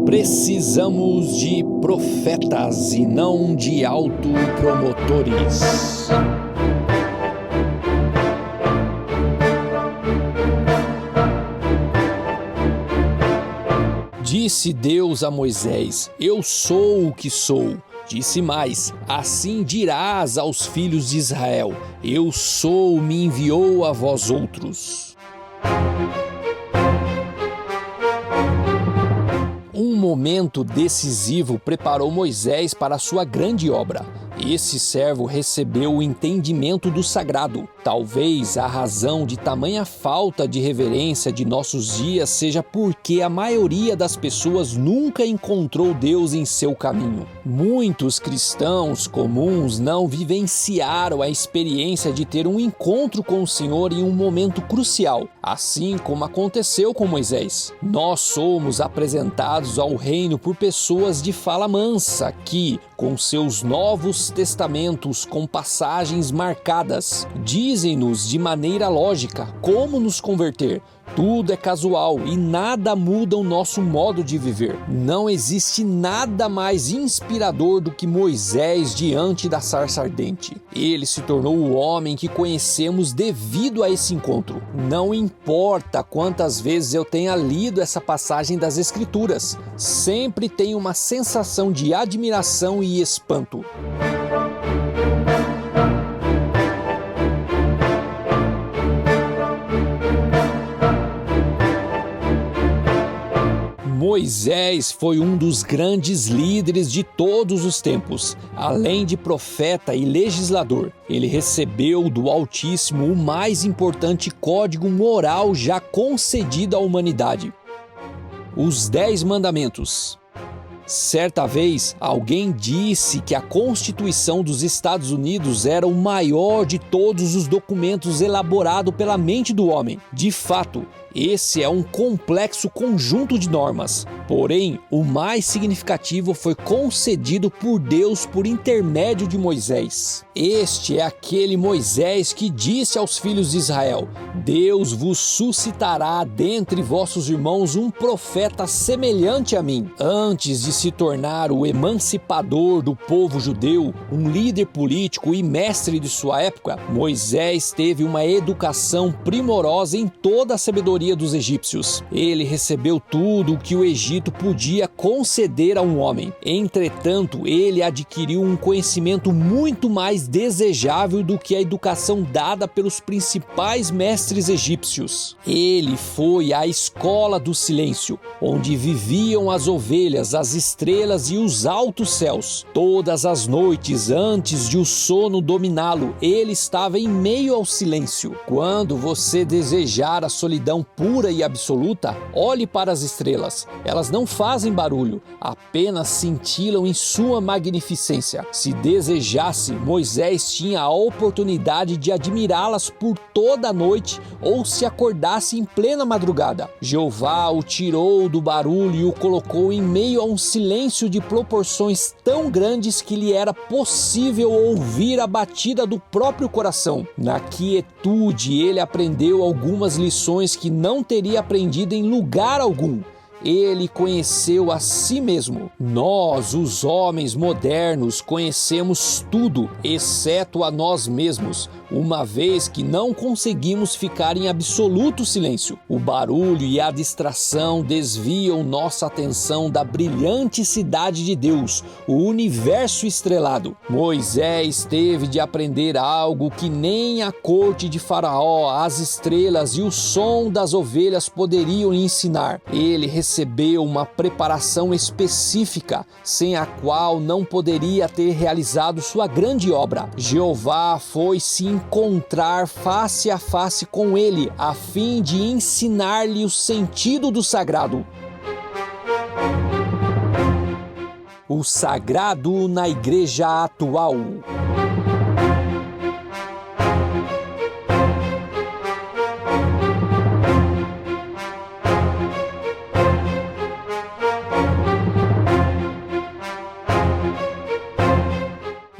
Precisamos de profetas e não de autopromotores. Disse Deus a Moisés: Eu sou o que sou. Disse mais: Assim dirás aos filhos de Israel: Eu sou, me enviou a vós outros. Um momento decisivo preparou Moisés para a sua grande obra. Esse servo recebeu o entendimento do sagrado. Talvez a razão de tamanha falta de reverência de nossos dias seja porque a maioria das pessoas nunca encontrou Deus em seu caminho. Muitos cristãos comuns não vivenciaram a experiência de ter um encontro com o Senhor em um momento crucial, assim como aconteceu com Moisés. Nós somos apresentados ao reino por pessoas de fala mansa que, com seus novos testamentos com passagens marcadas, dizem-nos de maneira lógica como nos converter. Tudo é casual e nada muda o nosso modo de viver. Não existe nada mais inspirador do que Moisés diante da sarça ardente. Ele se tornou o homem que conhecemos devido a esse encontro. Não importa quantas vezes eu tenha lido essa passagem das Escrituras, sempre tenho uma sensação de admiração e espanto. Moisés foi um dos grandes líderes de todos os tempos. Além de profeta e legislador, ele recebeu do Altíssimo o mais importante código moral já concedido à humanidade: os 10 Mandamentos. Certa vez, alguém disse que a Constituição dos Estados Unidos era o maior de todos os documentos elaborado pela mente do homem. De fato, esse é um complexo conjunto de normas. Porém, o mais significativo foi concedido por Deus por intermédio de Moisés. Este é aquele Moisés que disse aos filhos de Israel: Deus vos suscitará dentre vossos irmãos um profeta semelhante a mim. Antes de se tornar o emancipador do povo judeu, um líder político e mestre de sua época, Moisés teve uma educação primorosa em toda a sabedoria dos egípcios. Ele recebeu tudo o que o Egito podia conceder a um homem. Entretanto, ele adquiriu um conhecimento muito mais desejável do que a educação dada pelos principais mestres egípcios. Ele foi à escola do silêncio, onde viviam as ovelhas, as estrelas e os altos céus. Todas as noites, antes de o sono dominá-lo, ele estava em meio ao silêncio. Quando você desejar a solidão pura e absoluta, olhe para as estrelas. Elas não fazem barulho, apenas cintilam em sua magnificência. Se desejasse, Moisés tinha a oportunidade de admirá-las por toda a noite ou se acordasse em plena madrugada. Jeová o tirou do barulho e o colocou em meio a um silêncio de proporções tão grandes que lhe era possível ouvir a batida do próprio coração. Na quietude, ele aprendeu algumas lições que não teria aprendido em lugar algum. Ele conheceu a si mesmo. Nós, os homens modernos, conhecemos tudo, exceto a nós mesmos, uma vez que não conseguimos ficar em absoluto silêncio. O barulho e a distração desviam nossa atenção da brilhante cidade de Deus, o universo estrelado. Moisés teve de aprender algo que nem a corte de Faraó, as estrelas e o som das ovelhas poderiam lhe ensinar. Ele recebeu uma preparação específica, sem a qual não poderia ter realizado sua grande obra. Jeová foi se encontrar face a face com ele, a fim de ensinar-lhe o sentido do sagrado. O sagrado na igreja atual.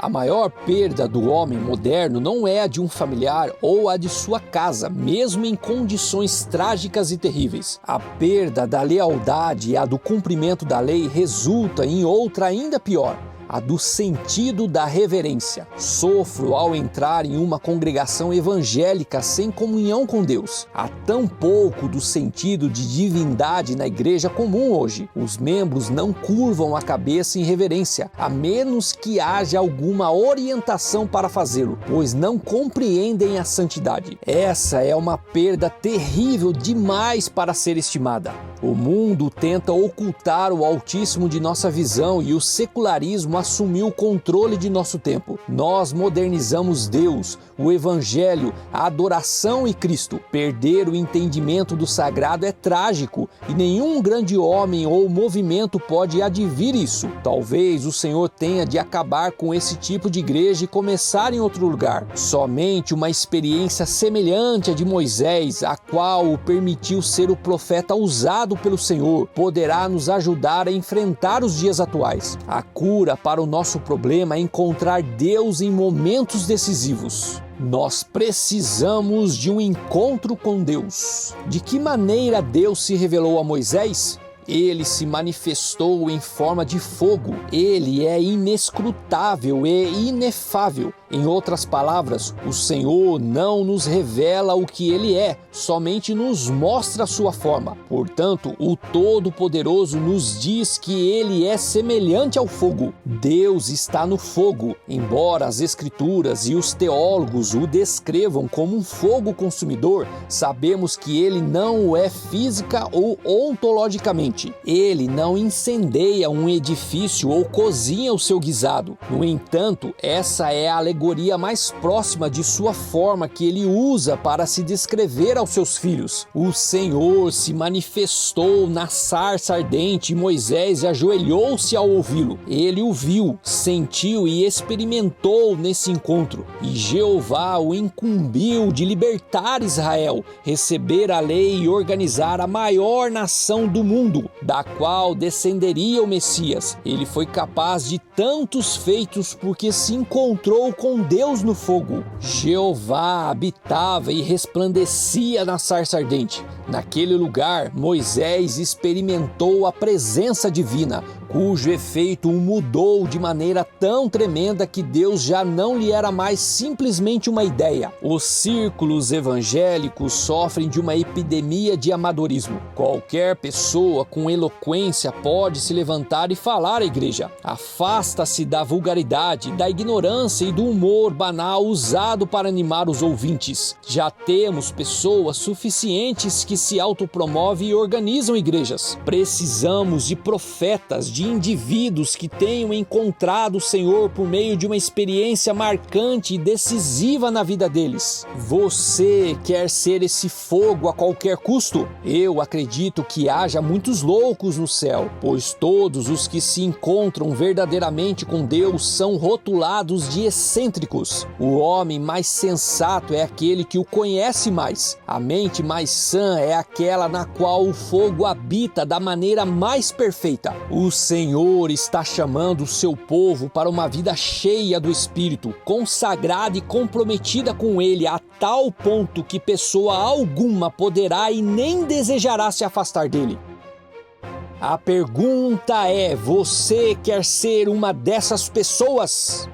A maior perda do homem moderno não é a de um familiar ou a de sua casa, mesmo em condições trágicas e terríveis. A perda da lealdade e a do cumprimento da lei resulta em outra ainda pior: a do sentido da reverência. Sofro ao entrar em uma congregação evangélica sem comunhão com Deus. Há tão pouco do sentido de divindade na igreja comum hoje. Os membros não curvam a cabeça em reverência, a menos que haja alguma orientação para fazê-lo, pois não compreendem a santidade. Essa é uma perda terrível demais para ser estimada. O mundo tenta ocultar o Altíssimo de nossa visão e o secularismo assumiu o controle de nosso tempo. Nós modernizamos Deus, o Evangelho, a adoração e Cristo. Perder o entendimento do sagrado é trágico e nenhum grande homem ou movimento pode advir isso. Talvez o Senhor tenha de acabar com esse tipo de igreja e começar em outro lugar. Somente uma experiência semelhante à de Moisés, a qual o permitiu ser o profeta usado pelo Senhor, poderá nos ajudar a enfrentar os dias atuais. A cura para o nosso problema é encontrar Deus em momentos decisivos. Nós precisamos de um encontro com Deus. De que maneira Deus se revelou a Moisés? Ele se manifestou em forma de fogo. Ele é inescrutável e inefável. Em outras palavras, o Senhor não nos revela o que Ele é, somente nos mostra a sua forma. Portanto, o Todo-Poderoso nos diz que Ele é semelhante ao fogo. Deus está no fogo, embora as Escrituras e os teólogos o descrevam como um fogo consumidor, sabemos que Ele não o é física ou ontologicamente. Ele não incendeia um edifício ou cozinha o seu guisado. No entanto, essa é a alegoria mais próxima de sua forma que ele usa para se descrever aos seus filhos. O Senhor se manifestou na sarça ardente e Moisés ajoelhou-se ao ouvi-lo. Ele o viu, sentiu e experimentou nesse encontro. E Jeová o incumbiu de libertar Israel, receber a lei e organizar a maior nação do mundo, da qual descenderia o Messias. Ele foi capaz de tantos feitos porque se encontrou com Deus no fogo. Jeová habitava e resplandecia na sarça ardente. Naquele lugar, Moisés experimentou a presença divina, cujo efeito o mudou de maneira tão tremenda que Deus já não lhe era mais simplesmente uma ideia. Os círculos evangélicos sofrem de uma epidemia de amadorismo. Qualquer pessoa com eloquência pode se levantar e falar à igreja. Afasta-se da vulgaridade, da ignorância e do humor banal usado para animar os ouvintes. Já temos pessoas suficientes que se autopromovem e organizam igrejas. Precisamos de profetas, de indivíduos que tenham encontrado o Senhor por meio de uma experiência marcante e decisiva na vida deles. Você quer ser esse fogo a qualquer custo? Eu acredito que haja muitos loucos no céu, pois todos os que se encontram verdadeiramente com Deus são rotulados de excêntricos. O homem mais sensato é aquele que o conhece mais. A mente mais sã é aquela na qual o fogo habita da maneira mais perfeita. O Senhor está chamando o seu povo para uma vida cheia do Espírito, consagrada e comprometida com Ele a tal ponto que pessoa alguma poderá e nem desejará se afastar dele. A pergunta é: você quer ser uma dessas pessoas?